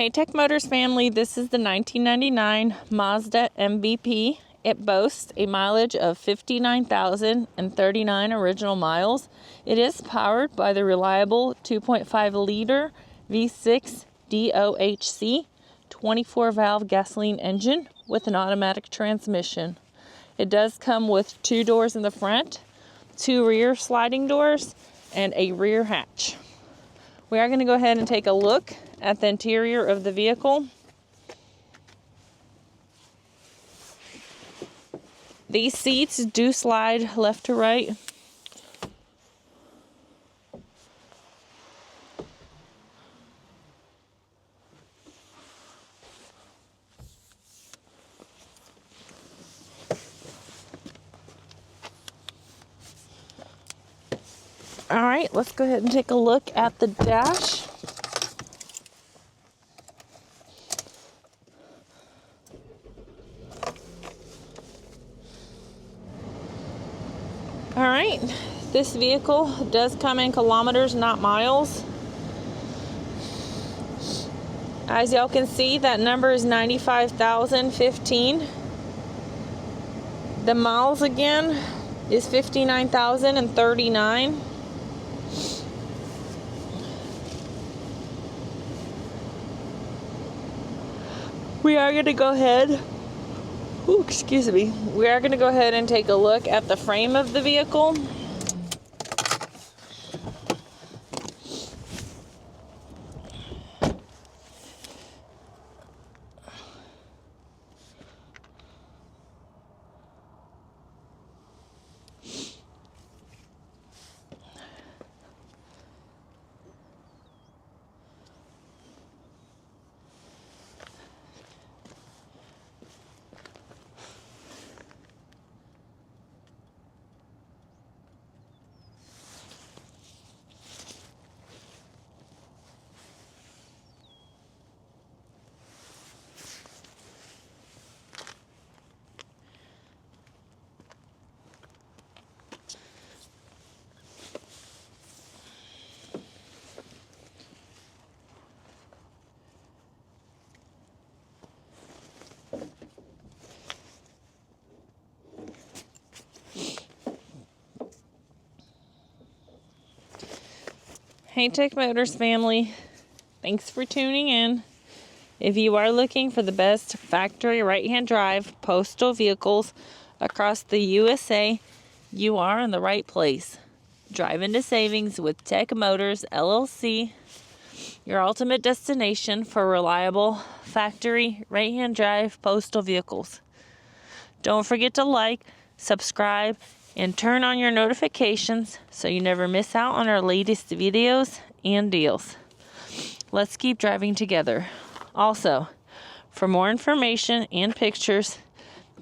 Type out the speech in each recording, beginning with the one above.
Hey Tech Motors family, this is the 1999 Mazda MPV. It boasts a mileage of 59,039 original miles. It is powered by the reliable 2.5 liter V6 DOHC 24-valve gasoline engine with an automatic transmission. It does come with 2 doors in the front, 2 rear sliding doors, and a rear hatch. We are going to go ahead and take a look at the interior of the vehicle. These seats do slide left to right. All right, let's go ahead and take a look at the dash. All right, this vehicle does come in kilometers, not miles. As y'all can see, that number is 95,015. The miles again is 59,039. We are going to go ahead. Ooh, excuse me. We are going to go ahead and take a look at the frame of the vehicle. Hey Tech Motors family, thanks for tuning in. If you are looking for the best factory right-hand drive postal vehicles across the USA, you are in the right place. Drive into savings with Tech Motors LLC, your ultimate destination for reliable factory right-hand drive postal vehicles. Don't forget to like, subscribe, and turn on your notifications so you never miss out on our latest videos and deals. Let's keep driving together. Also, for more information and pictures,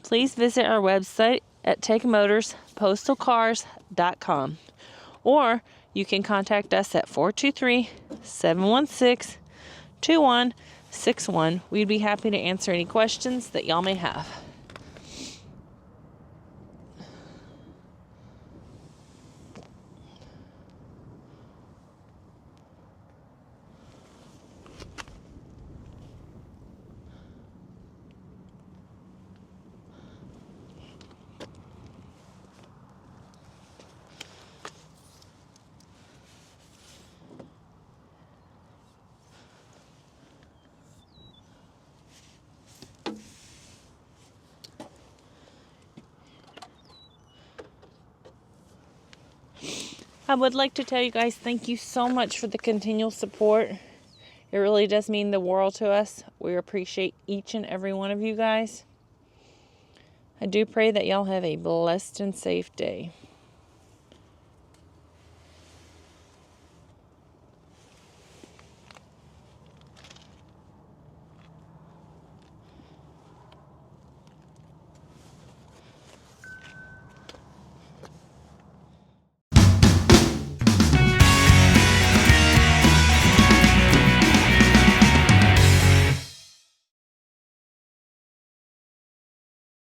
please visit our website at techmotorspostalcars.com, or you can contact us at 423-716-2161. We'd be happy to answer any questions that y'all may have. I would like to tell you guys thank you so much for the continual support. It really does mean the world to us. We appreciate each and every one of you guys. I do pray that y'all have a blessed and safe day.